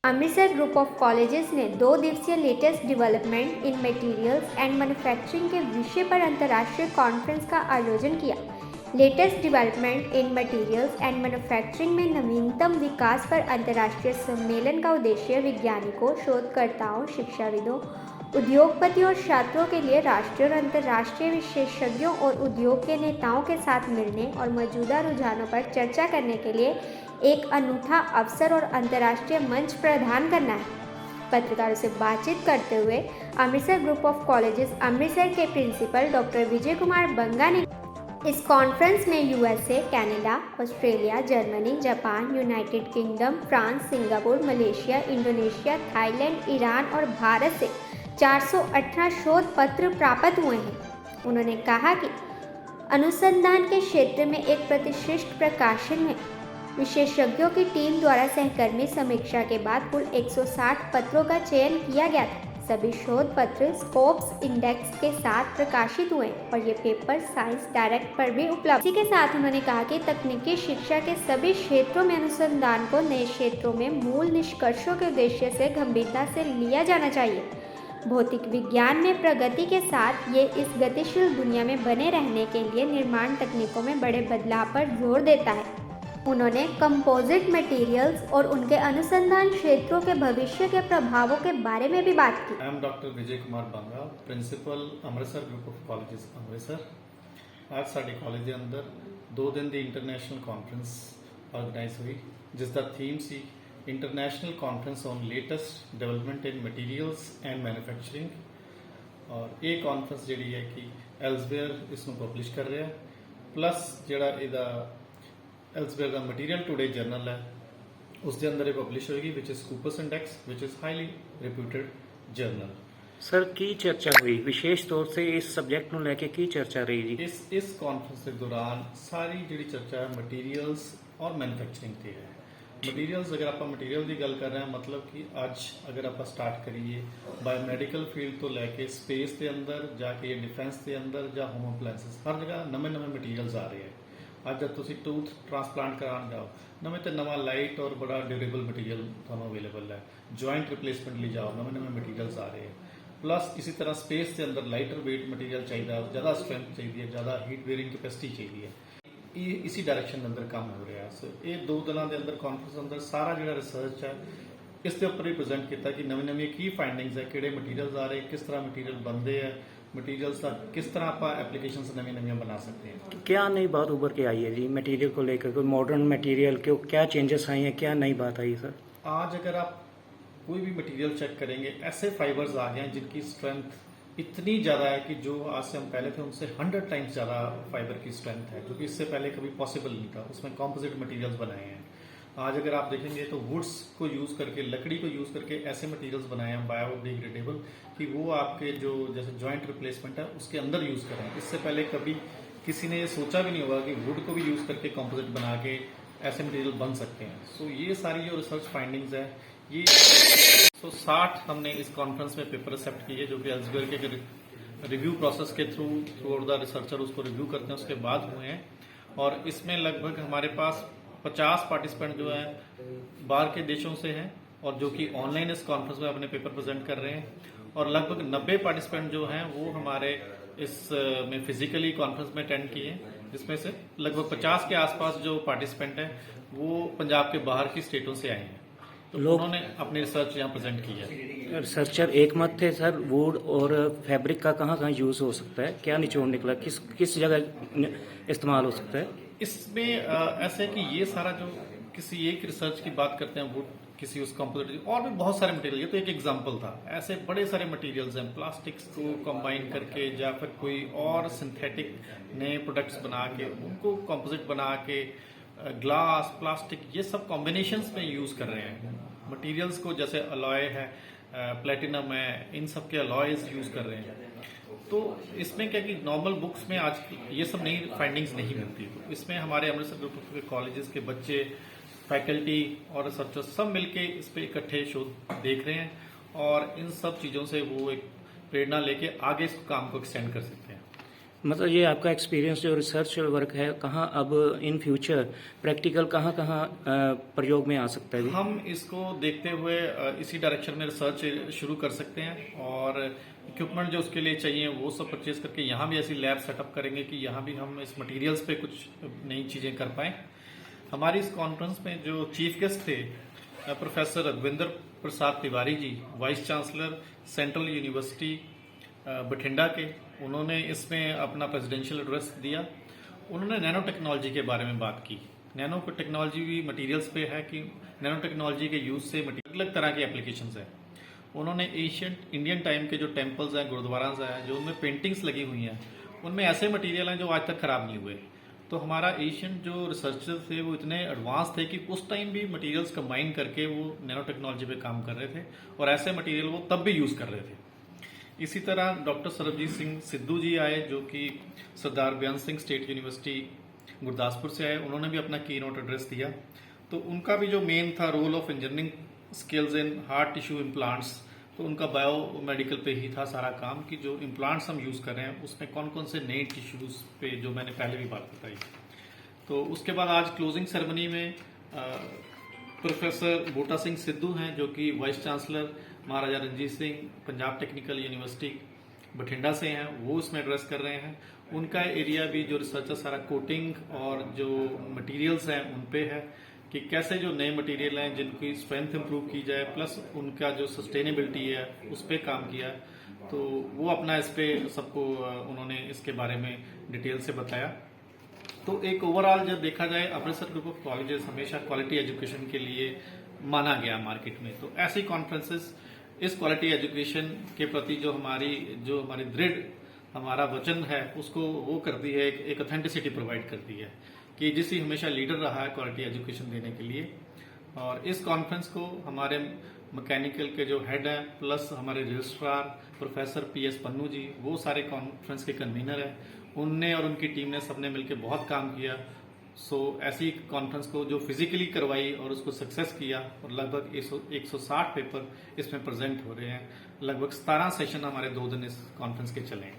Amritsar group of colleges ने 2 दिवसीय latest development in materials and manufacturing के विषय पर अंतर्राष्ट्रीय कॉन्फ्रेंस का आयोजन किया। Latest development in materials and manufacturing में नवीनतम विकास पर अंतर्राष्ट्रीय सम्मेलन का उद्देश्य वैज्ञानिकों, शोधकर्ताओं, शिक्षाविदों, उद्योगपतियों और छात्रों के लिए राष्ट्रीय और अंतर्राष्ट्रीय विशेषज्ञों और उद्योग के नेताओं के साथ मिलने और मौजूदा रुझानों पर चर्चा करने के लिए एक अनूठा अवसर और अंतर्राष्ट्रीय मंच प्रदान करना है। पत्रकारों से बातचीत करते हुए Amritsar group of colleges Amritsar के प्रिंसिपल डॉक्टर विजय कुमार बंगा ने इस कॉन्फ्रेंस में USA, Canada, Australia, Germany, Japan, United kingdom, France, Singapore, Malaysia, Indonesia, Thailand, Iran और भारत से 418 शोध पत्र प्राप्त हुए हैं। उन्होंने कहा कि अनुसंधान के क्षेत्र में एक प्रतिष्ठित प्रकाशन में विशेषज्ञों की टीम द्वारा सहकर्मी समीक्षा के बाद कुल 160 पत्रों का चयन किया गया था। सभी शोध पत्र स्कोप्स इंडेक्स के साथ प्रकाशित हुए और ये पेपर साइंस डायरेक्ट पर भी उपलब्ध। इसी के साथ उन्होंने कहा कि तकनीकी शिक्षा के सभी क्षेत्रों में अनुसंधान को नए क्षेत्रों में मूल निष्कर्षों के उद्देश्य से गंभीरता से लिया जाना चाहिए। भौतिक विज्ञान में प्रगति के साथ ये इस गतिशील दुनिया में बने रहने के लिए निर्माण तकनीकों में बड़े बदलाव पर जोर देता है। उन्होंने कंपोजिट मटेरियल्स और उनके अनुसंधान क्षेत्रों के भविष्य के प्रभावों के बारे में भी बात की। I am doctor Vijay Kumar Banga, principal Amritsar group of colleges Amritsar. आज साडे कॉलेज के अंदर 2 दिन की इंटरनेशनल कॉन्फ्रेंस ऑर्गेनाइज हुई, जिसका थीम सी international conference on latest development in materials and manufacturing. और ये कॉन्फ्रेंस जी है कि एल्सवेयर इसमें पब्लिश कर रहा है, प्लस जोड़ा इहदा एल्सवेयर का मटीरियल टुडे जर्नल है उसके अंदर ये पब्लिश होगी, which is Scopus index, which is highly reputed journal. Sir की चर्चा हुई विशेष तौर से इस सब्जेक्ट ਨੂੰ ਲੈ ਕੇ ਕੀ चर्चा रही जी? इस कॉन्फ्रेंस के दौरान सारी जी चर्चा मटीरियल्स और मैन्युफैक्चरिंग की है। मटीरियल्स अगर आप मटीरियल की गल कर रहे हैं, मतलब कि अज अगर आप स्टार्ट करिए बायोमैडिकल फील्ड तो लैके स्पेस के अंदर जाके डिफेंस के अंदर या होम अप्लायंसिस हर जगह नवे नवे मटीरियल्स आ रहे हैं। ਅੱਜ जब ਤੁਸੀਂ ਟੂਥ ट्रांसप्लांट कराने जाओ नवे तो नवा लाइट और बड़ा ड्यूरेबल मटीरियल ਤੁਹਾਨੂੰ अवेलेबल है। जॉइंट रिप्लेसमेंट लिए जाओ नवे नवे मटीरियल्स आ रहे हैं। प्लस इसी तरह स्पेस के अंदर लाइटर वेट मटीरियल चाहिए, ज़्यादा स्ट्रेंथ चाहिए, ज़्यादा हीट बेयरिंग कैपेसिटी चाहिए। ये इसी डायरेक्शन के अंदर काम हो रहा है। सो ये 2 दिनों के अंदर कॉन्फ्रेंस के अंदर सारा जो रिसर्च है इसके उपर ही प्रेजेंट किया कि नवी नवी की फाइंडिंग्स है, किहड़े मटीरियल्स आ रहे, किस तरह मटीरियल बनते हैं, मटीरियल्स का किस तरह आप एप्लीकेशन नवी नवी बना सकते हैं। क्या नई बात उभर के आई है जी मटेरियल को लेकर? कोई मॉडर्न मटेरियल के क्या चेंजेस आई हैं, क्या नई बात आई सर? आज अगर आप कोई भी मटेरियल चेक करेंगे, ऐसे फाइबर्स आ गए हैं जिनकी स्ट्रेंथ इतनी ज़्यादा है कि जो आज से हम पहले थे उनसे 100 टाइम्स ज़्यादा फाइबर की स्ट्रेंथ है, जो कि इससे पहले कभी पॉसिबल नहीं था। उसमें कॉम्पोजिट मटेरियल्स बनाए हैं। आज अगर आप देखेंगे तो वुड्स को यूज़ करके, लकड़ी को यूज़ करके ऐसे मटेरियल्स बनाए हैं बायोडिग्रेडेबल कि वो आपके जो जैसे जॉइंट रिप्लेसमेंट है उसके अंदर यूज़ करें। इससे पहले कभी किसी ने सोचा भी नहीं होगा कि वुड को भी यूज़ करके कंपोजिट बना के ऐसे मटेरियल बन सकते हैं। सो ये सारी जो रिसर्च फाइंडिंग्स है ये 160 हमने इस कॉन्फ्रेंस में पेपर एक्सेप्ट किए, जो कि एल्सवेयर के रिव्यू प्रोसेस के थ्रू आउट द रिसर्चर उसको रिव्यू करते हैं, उसके बाद हुए हैं। और इसमें लगभग हमारे पास 50 पार्टिसिपेंट जो है बाहर के देशों से हैं और जो कि ऑनलाइन इस कॉन्फ्रेंस में अपने पेपर प्रेजेंट कर रहे हैं। और लगभग 90 पार्टिसिपेंट जो हैं वो हमारे इस में फिजिकली कॉन्फ्रेंस में अटेंड किए, जिसमें से लगभग 50 के आसपास जो पार्टिसिपेंट हैं वो पंजाब के बाहर की स्टेटों से आए हैं। तो उन्होंने अपनी रिसर्च यहाँ प्रेजेंट की है। रिसर्चर एक मत थे सर, वुड और फैब्रिक का कहाँ कहाँ यूज हो सकता है, क्या निचोड़ निकला, किस जगह इस्तेमाल हो सकता है? इसमें ऐसे कि ये सारा जो किसी एक रिसर्च की बात करते हैं वुड, किसी उस कंपोजिट और भी बहुत सारे मटेरियल, ये तो एक एग्जांपल था। ऐसे बड़े सारे मटेरियल्स हैं, प्लास्टिक्स को कंबाइन करके या फिर कोई और सिंथेटिक नए प्रोडक्ट्स बना के उनको कंपोजिट बना के ग्लास, प्लास्टिक, ये सब कॉम्बिनेशंस में यूज कर रहे हैं मटेरियल्स को। जैसे अलॉय है, प्लेटिनम है, इन सब के अलॉयज यूज कर रहे हैं। तो इसमें क्या कि नॉर्मल बुक्स में आज ये सब नई फाइंडिंग्स नहीं मिलती। तो इसमें हमारे अमृतसर ग्रुप के कॉलेजेस के बच्चे, फैकल्टी और रिसर्चर्स सब मिलके इस पे इकट्ठे शोध देख रहे हैं और इन सब चीज़ों से वो एक प्रेरणा लेके आगे इस काम को एक्सटेंड कर सकते हैं। मतलब ये आपका एक्सपीरियंस जो रिसर्च वर्क है, कहाँ अब इन फ्यूचर प्रैक्टिकल कहाँ कहाँ प्रयोग में आ सकता है? हम इसको देखते हुए इसी डायरेक्शन में रिसर्च शुरू कर सकते हैं और इक्विपमेंट जो उसके लिए चाहिए वो सब परचेज करके यहाँ भी ऐसी लैब सेटअप करेंगे कि यहाँ भी हम इस मटेरियल्स पे कुछ नई चीजें कर पाएं। हमारी इस कॉन्फ्रेंस में जो चीफ गेस्ट थे professor Raghuvinder Prasad Tiwari ji, vice chancellor central university Bathinda के, उन्होंने इसमें अपना प्रेसिडेंशियल एड्रेस दिया। उन्होंने नैनो टेक्नोलॉजी के बारे में बात की। नैनो टेक्नोलॉजी भी मटेरियल्स पे है कि नैनो टेक्नोलॉजी के यूज से अलग अलग तरह की एप्लीकेशंस है। उन्होंने एशियंट इंडियन टाइम के जो टेम्पल्स हैं, गुरुद्वाराज हैं, जो उनमें पेंटिंग्स लगी हुई हैं, उनमें ऐसे मटेरियल हैं जो आज तक खराब नहीं हुए। तो हमारा एशियंट जो रिसर्चर्स थे वो इतने एडवांस थे कि उस टाइम भी मटेरियल्स कंबाइन करके वो नैनो टेक्नोलॉजी पे काम कर रहे थे और ऐसे मटेरियल वो तब भी यूज कर रहे थे। इसी तरह डॉक्टर सरबजीत सिंह सिद्धू जी आए, जो कि सरदार बेअंत सिंह स्टेट यूनिवर्सिटी गुरदासपुर से आए। उन्होंने भी अपना की नोट एड्रेस दिया। तो उनका भी जो मेन था role of engineering skills in heart tissue implants, तो उनका बायो मेडिकल पे ही था सारा काम कि जो इम्प्लांट्स हम यूज कर रहे हैं उसमें कौन कौन से नए टिश्यूज पे, जो मैंने पहले भी बात बताई। तो उसके बाद आज क्लोजिंग सेरेमनी में प्रोफेसर बूटा सिंह सिद्धू हैं, जो कि वाइस चांसलर महाराजा रणजीत सिंह पंजाब टेक्निकल यूनिवर्सिटी बठिंडा से हैं, वो इसमें एड्रेस कर रहे हैं। उनका एरिया भी जो रिसर्च है सारा कोटिंग और जो मटेरियल्स हैं उन पे है कि कैसे जो नए मटेरियल हैं जिनकी स्ट्रेंथ इंप्रूव की जाए, प्लस उनका जो सस्टेनेबिलिटी है उस पर काम किया। तो वो अपना इस पे सबको उन्होंने इसके बारे में डिटेल से बताया। तो एक ओवरऑल जब देखा जाए, अमृतसर ग्रुप ऑफ कॉलेजेस हमेशा क्वालिटी एजुकेशन के लिए माना गया मार्केट में। तो ऐसी कॉन्फ्रेंसेस इस क्वालिटी एजुकेशन के प्रति जो हमारी दृढ़ हमारा वचन है उसको वो करती है, एक ऑथेंटिसिटी प्रोवाइड करती है कि जिससे हमेशा लीडर रहा है क्वालिटी एजुकेशन देने के लिए। और इस कॉन्फ्रेंस को हमारे मैकेनिकल के जो हेड हैं प्लस हमारे रजिस्ट्रार प्रोफेसर PS पन्नू जी, वो सारे कॉन्फ्रेंस के कन्वीनर हैं। उनने और उनकी टीम ने सबने मिलकर बहुत काम किया। सो ऐसी कॉन्फ्रेंस को जो फिजिकली करवाई और उसको सक्सेस किया, और लगभग 160 पेपर इसमें प्रेजेंट हो रहे हैं। लगभग 17 सेशन हमारे 2 दिन इस कॉन्फ्रेंस के चले हैं।